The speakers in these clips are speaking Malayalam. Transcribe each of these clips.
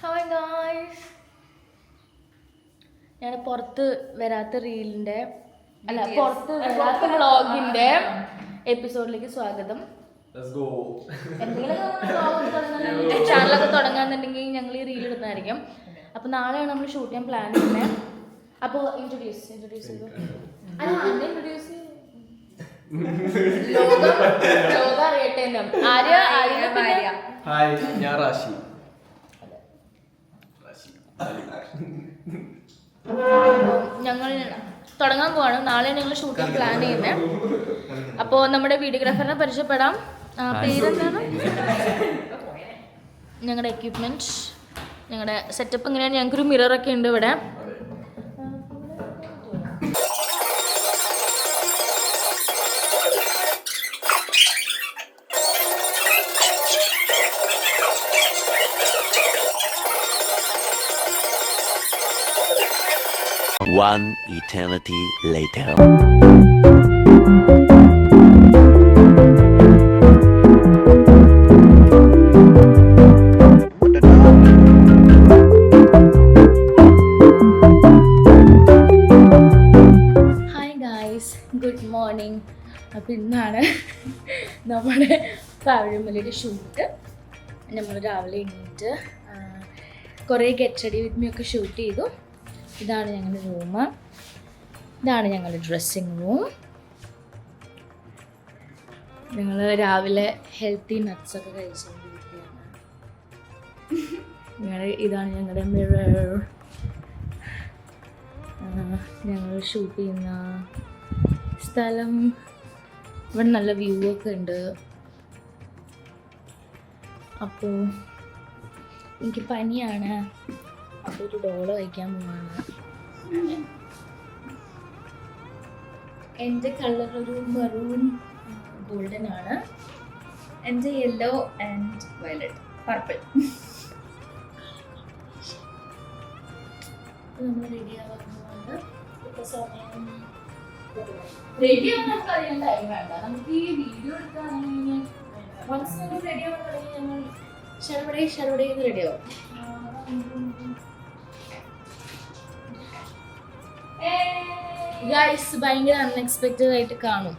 ഹായ് ഗായ്സ്, ഞാൻ പുറത്ത് വരാത്ത റീലിൻ്റെ അല്ല പുറത്ത് വരാത്ത വ്ളോഗിൻ്റെ എപ്പിസോഡിലേക്ക് സ്വാഗതം. എന്തെങ്കിലും ചാനലൊക്കെ തുടങ്ങാന്നുണ്ടെങ്കിൽ ഞങ്ങൾ ഈ റീൽ ഇടുന്നതായിരിക്കും. അപ്പോൾ നാളെയാണ് നമ്മൾ ഷൂട്ട് ചെയ്യാൻ പ്ലാൻ ചെയ്യുന്നത്. അപ്പോൾ ഇൻട്രൊഡ്യൂസ് ചെയ്തു ലോക അറിയട്ടെ. ഹായ്, ഞാൻ റാഷി. ഞങ്ങൾ തുടങ്ങാൻ പോവാണ്. നാളെ ഞങ്ങൾ ഷൂട്ട് ചെയ്യാൻ പ്ലാൻ ചെയ്യുന്നത്. അപ്പോൾ നമ്മുടെ വീഡിയോഗ്രാഫറിനെ പരിചയപ്പെടാം. പേരെന്താണ്? ഞങ്ങളുടെ എക്യുപ്മെന്റ്, ഞങ്ങളുടെ സെറ്റപ്പ് ഇങ്ങനെയാണ്. ഞങ്ങൾക്കൊരു മിററൊക്കെ ഉണ്ട് ഇവിടെ. One eternity later. Hi guys, good morning. അപ്പോൾ ഇന്നാണ് നമ്മുടെ പഴമലയുടെ ഷൂട്ട്. നമ്മൾ രാവിലെ എണീറ്റ് കുറേ ഗെറ്റ് റെഡി വിത്ത് മീ ഒക്കെ ഷൂട്ട് ചെയ്തു. ഇതാണ് ഞങ്ങളുടെ റൂം, ഇതാണ് ഞങ്ങളുടെ ഡ്രസ്സിങ് റൂം. ഞങ്ങൾ രാവിലെ ഹെൽത്തി നട്ട്സൊക്കെ കഴിച്ചുകൊണ്ടിരിക്കുകയാണ്. ഇതാണ് ഞങ്ങളുടെ മിറർ. ഞങ്ങൾ ഷൂട്ട് ചെയ്യുന്ന സ്ഥലം. ഇവിടെ നല്ല വ്യൂ ഒക്കെ ഉണ്ട്. അപ്പോൾ എനിക്ക് പനിയാണ്, അപ്പോൾ ഒരു ഡോള് കഴിക്കാൻ പോവാണ്. എൻ്റെ കളർ ഒരു മെറൂൺ ഗോൾഡൻ ആണ്. എൻ്റെ യെല്ലോ ആൻഡ് വയലറ്റ് പർപ്പിൾ. നമ്മൾ റെഡി ആവാൻ പോവാണ്. ഇപ്പോൾ സമയം റെഡി ആവാൻ നമുക്ക് അറിയാൻ ടൈം വേണ്ട. നമുക്ക് ഈ വീഡിയോ എടുക്കുകയാണെങ്കിൽ വൺസ് നമ്മൾ റെഡി ആവാൻ തുടങ്ങി ഞങ്ങൾ ഷെറവിടെ റെഡി ആവും. ഗൈസ്, ഭയങ്കര അൺഎക്സ്പെക്റ്റഡ് ആയിട്ട് കാണോ?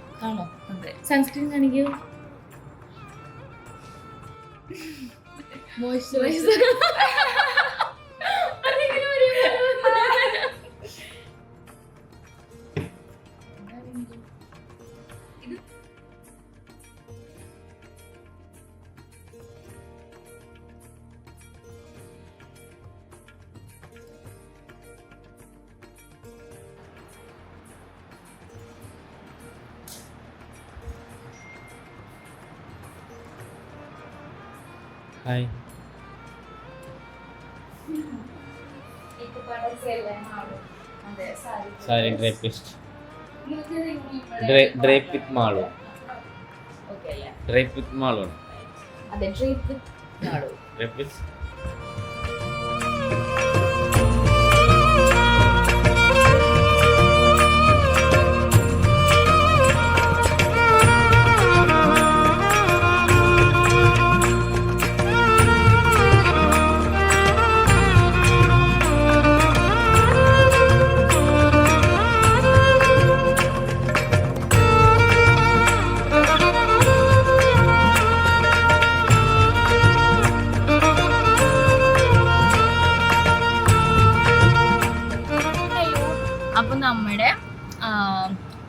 അതെ, സൺസ്ക്രീൻ കാണിക്കൂ. Moisturiser hi. Sari drapist. Drape with Malu. Drape with Malu. അതെ, drape with Malu. Drape with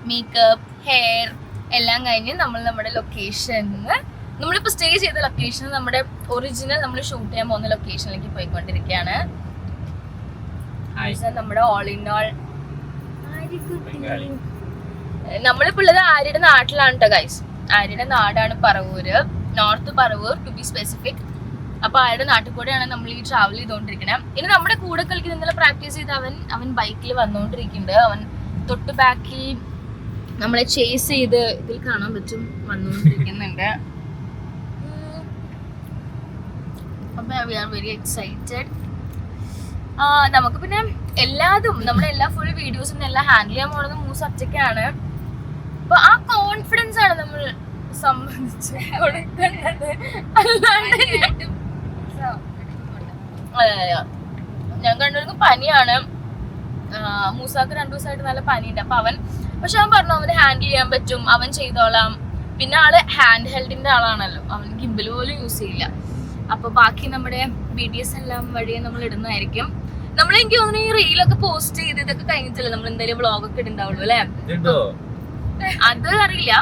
makeup, hair എല്ലാം കഴിഞ്ഞ് നമ്മൾ നമ്മുടെ ലൊക്കേഷനിൽ, നമ്മളിപ്പോൾ സ്റ്റേ ചെയ്ത ലൊക്കേഷൻ, നമ്മുടെ ഒറിജിനൽ നമ്മൾ ഷൂട്ട് ചെയ്യാൻ പോകുന്ന ലൊക്കേഷനിലേക്ക് പോയിക്കൊണ്ടിരിക്കുകയാണ്. നമ്മുടെ ഓൾ ഇൻ ഓൾ നമ്മളിപ്പോൾ ഉള്ളത് ആര്യയുടെ നാട്ടിലാണ് കേട്ടോ ഗൈസ്. ആര്യയുടെ നാടാണ് Paravur, north Paravur to be specific. അപ്പോൾ ആര്യയുടെ നാട്ടിൽ കൂടെയാണ് നമ്മൾ ഈ ട്രാവൽ ചെയ്തുകൊണ്ടിരിക്കുന്നത്. ഇനി നമ്മുടെ കൂടെ കളിക്കുന്ന ഇന്നലെ പ്രാക്ടീസ് ചെയ്ത് അവൻ ബൈക്കിൽ വന്നുകൊണ്ടിരിക്കുന്നുണ്ട്. അവൻ തൊട്ട് ബാക്കിൽ നമ്മളെ ചേസ് ചെയ്ത് ഇതിൽ കാണാൻ പറ്റും വന്നുകൊണ്ടിരിക്കുന്നുണ്ട്. അപ്പോൾ വി ആർ വെരി എക്സൈറ്റഡ്. നമുക്ക് പിന്നെ എല്ലാതും നമ്മുടെ എല്ലാ ഫുൾ വീഡിയോസും എല്ലാം ഹാൻഡിൽ ചെയ്യാൻ പോകുന്നത് മൂസ് ഒറ്റയ്ക്കാണ്. അപ്പൊ ആ കോൺഫിഡൻസ് ആണ് നമ്മൾ സംബന്ധിച്ച് കൊടുക്കേണ്ടത്. അല്ലാണ്ട് ഞാൻ കണ്ടവർക്ക് പനിയാണ്. മൂസാക്ക് 2 ദിവസമായിട്ട് നല്ല പനിയുണ്ട്. അപ്പൊ പക്ഷെ അവൻ പറഞ്ഞു അവന് ഹാൻഡിൽ ചെയ്യാൻ പറ്റും, അവൻ ചെയ്തോളാം. പിന്നെ ആള് ഹാൻഡ് ഹെൽഡിന്റെ ആളാണല്ലോ, അവൻ ഗിംബൽ പോലും യൂസ് ചെയ്യില്ല. അപ്പൊ ബാക്കി നമ്മുടെ BTS എല്ലാം വഴിയെ നമ്മൾ ഇടുന്നതായിരിക്കും. നമ്മൾ എനിക്ക് തോന്നുന്നു ഈ റീലൊക്കെ പോസ്റ്റ് ചെയ്ത് ഇതൊക്കെ കഴിഞ്ഞിട്ടല്ലേ നമ്മൾ എന്തായാലും വ്ളോഗൊക്കെ ഇടുണ്ടാവുള്ളൂ അല്ലെ? അത് അറിയില്ല,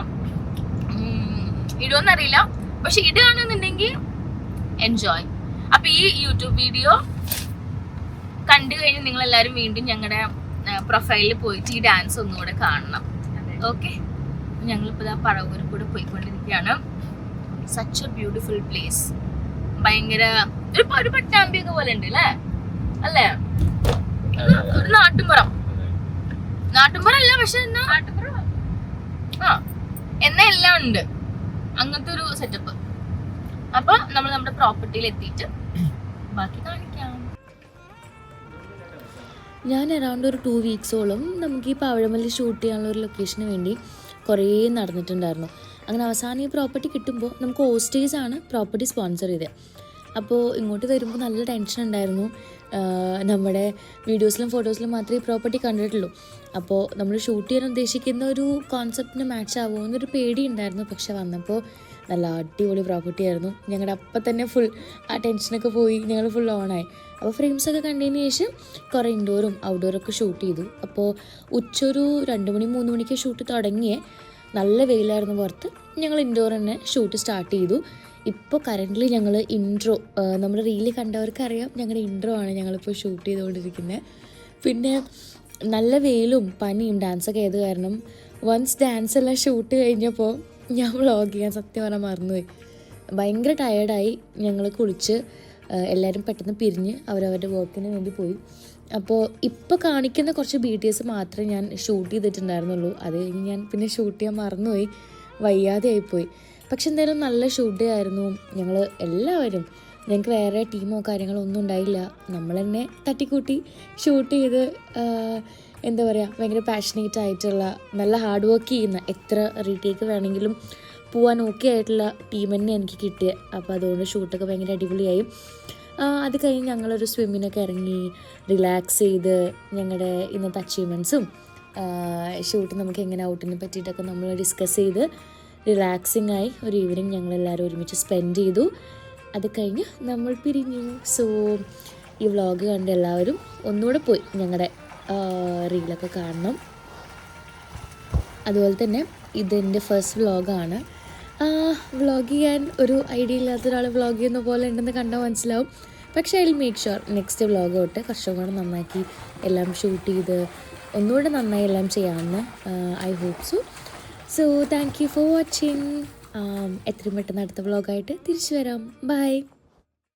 ഇടുമെന്നറിയില്ല. പക്ഷെ ഇടുകയാണെന്നുണ്ടെങ്കിൽ എൻജോയ്. അപ്പൊ ഈ യൂട്യൂബ് വീഡിയോ കണ്ടു കഴിഞ്ഞ് നിങ്ങൾ എല്ലാവരും വീണ്ടും ഞങ്ങളുടെ പ്രൊഫൈലിൽ പോയിട്ട് ഈ ഡാൻസ് ഒന്നുകൂടെ കാണണം. ഓക്കെ, ഞങ്ങളിപ്പോൾ ഇതാ പറവൂരിൽ കൂടെ പോയിക്കൊണ്ടിരിക്കുകയാണ്. Such A beautiful place. ഭയങ്കര ഒരു പട്ടാമ്പിയൊക്കെ പോലെ ഉണ്ട് അല്ലേ? ഒരു നാട്ടുമ്പുറം അല്ല, പക്ഷെ എന്നാ എല്ലാം ഉണ്ട്, അങ്ങനത്തെ ഒരു സെറ്റപ്പ്. അപ്പൊ നമ്മൾ നമ്മുടെ പ്രോപ്പർട്ടിയിൽ എത്തിയിട്ട് ബാക്കി കാണിക്കാം. ഞാൻ അറൗണ്ട് ഒരു 2 വീക്സോളം നമുക്ക് ഈ പവിഴമല്ലി ഷൂട്ട് ചെയ്യാനുള്ള ഒരു ലൊക്കേഷന് വേണ്ടി കുറേ നടന്നിട്ടുണ്ടായിരുന്നു. അങ്ങനെ അവസാനം ഈ പ്രോപ്പർട്ടി കിട്ടുമ്പോൾ നമുക്ക് ഓസ്റ്റേജ് ആണ് പ്രോപ്പർട്ടി സ്പോൺസർ ചെയ്തത്. അപ്പോൾ ഇങ്ങോട്ട് വരുമ്പോൾ നല്ല ടെൻഷൻ ഉണ്ടായിരുന്നു. നമ്മുടെ വീഡിയോസിലും ഫോട്ടോസിലും മാത്രമേ ഈ പ്രോപ്പർട്ടി കണ്ടിട്ടുള്ളൂ. അപ്പോൾ നമ്മൾ ഷൂട്ട് ചെയ്യാൻ ഉദ്ദേശിക്കുന്ന ഒരു കോൺസെപ്റ്റിന് മാച്ച് ആവുമോ എന്നൊരു പേടി ഉണ്ടായിരുന്നു. പക്ഷെ വന്നപ്പോൾ നല്ല അടിപൊളി പ്രോപ്പർട്ടി ആയിരുന്നു. ഞങ്ങളുടെ അപ്പം തന്നെ ഫുൾ ആ ടെൻഷനൊക്കെ പോയി, ഞങ്ങൾ ഫുൾ ഓണായി. അപ്പോൾ ഫ്രെയിംസൊക്കെ കണ്ടതിന് ശേഷം കുറേ ഇൻഡോറും ഔട്ട്ഡോറൊക്കെ ഷൂട്ട് ചെയ്തു. അപ്പോൾ ഉച്ചൊരു 2 മണി 3 മണിക്ക് ഷൂട്ട് തുടങ്ങിയേ. നല്ല വെയിലായിരുന്നു പുറത്ത്. ഞങ്ങൾ ഇൻഡോർ തന്നെ ഷൂട്ട് സ്റ്റാർട്ട് ചെയ്തു. ഇപ്പോൾ കറൻ്റ്ലി ഞങ്ങൾ ഇൻട്രോ, നമ്മുടെ റീലിൽ കണ്ടവർക്കറിയാം ഞങ്ങളുടെ ഇൻട്രോ ആണ് ഞങ്ങളിപ്പോൾ ഷൂട്ട് ചെയ്തുകൊണ്ടിരിക്കുന്നത്. പിന്നെ നല്ല വെയിലും പനിയും ഡാൻസൊക്കെ ആയത് കാരണം വൺസ് ഡാൻസ് എല്ലാം ഷൂട്ട് കഴിഞ്ഞപ്പോൾ ഞാൻ വ്ളോഗ് ചെയ്യാൻ സത്യം പറഞ്ഞാൽ മറന്നുപോയി. ഭയങ്കര ടയേർഡായി. ഞങ്ങൾ കുളിച്ച് എല്ലാവരും പെട്ടെന്ന് പിരിഞ്ഞ് അവരവരുടെ വർക്കിന് വേണ്ടി പോയി. അപ്പോൾ ഇപ്പോൾ കാണിക്കുന്ന കുറച്ച് BTS മാത്രമേ ഞാൻ ഷൂട്ട് ചെയ്തിട്ടുണ്ടായിരുന്നുള്ളൂ. അത് കഴിഞ്ഞ് ഞാൻ പിന്നെ ഷൂട്ട് ചെയ്യാൻ മറന്നുപോയി, വയ്യാതെ ആയിപ്പോയി. പക്ഷെ എന്തായാലും നല്ല ഷൂട്ട് ഡേ ആയിരുന്നു. ഞങ്ങൾ എല്ലാവരും, ഞങ്ങൾക്ക് വേറെ ടീമോ കാര്യങ്ങളോ ഒന്നും ഉണ്ടായില്ല, നമ്മൾ തന്നെ തട്ടിക്കൂട്ടി ഷൂട്ട് ചെയ്ത് എന്താ പറയുക, ഭയങ്കര പാഷനേറ്റ് ആയിട്ടുള്ള നല്ല ഹാർഡ് വർക്ക് ചെയ്യുന്ന, എത്ര റീടേക്ക് വേണമെങ്കിലും പോകാൻ ഓക്കെ ആയിട്ടുള്ള ടീം തന്നെ എനിക്ക് കിട്ടിയത്. അപ്പോൾ അതുകൊണ്ട് ഷൂട്ടൊക്കെ ഭയങ്കര അടിപൊളിയായി. അത് കഴിഞ്ഞ് ഞങ്ങളൊരു സ്വിമ്മിനൊക്കെ ഇറങ്ങി റിലാക്സ് ചെയ്ത് ഞങ്ങളുടെ ഇന്നത്തെ അച്ചീവ്മെൻറ്റ്സും ഷൂട്ട് നമുക്ക് എങ്ങനെ ഔട്ടിനെ പറ്റിയിട്ടൊക്കെ നമ്മൾ ഡിസ്കസ് ചെയ്ത് റിലാക്സിങ് ആയി ഒരു ഈവനിങ് ഞങ്ങളെല്ലാവരും ഒരുമിച്ച് സ്പെൻഡ് ചെയ്തു. അത് കഴിഞ്ഞ് നമ്മൾ പിരിഞ്ഞു. സോ ഈ വ്ളോഗ് കണ്ട് എല്ലാവരും ഒന്നുകൂടെ പോയി ഞങ്ങളുടെ റീലൊക്കെ കാണണം. അതുപോലെ തന്നെ ഇതെൻ്റെ ഫസ്റ്റ് വ്ളോഗാണ്. വ്ളോഗ് ചെയ്യാൻ ഒരു ഐഡിയ ഇല്ലാത്ത ഒരാൾ വ്ളോഗ് ചെയ്യുന്ന പോലെ ഉണ്ടെന്ന് കണ്ടാൽ മനസ്സിലാവും. പക്ഷേ I will make sure next vlog തൊട്ട് കുറച്ചും കൂടെ നന്നാക്കി എല്ലാം ഷൂട്ട് ചെയ്ത് ഒന്നുകൂടെ നന്നായി എല്ലാം ചെയ്യാമെന്ന് I hope so. So thank you for watching. എത്രയും പെട്ടെന്ന് അടുത്ത വ്ളോഗായിട്ട് തിരിച്ചു വരാം. ബൈ.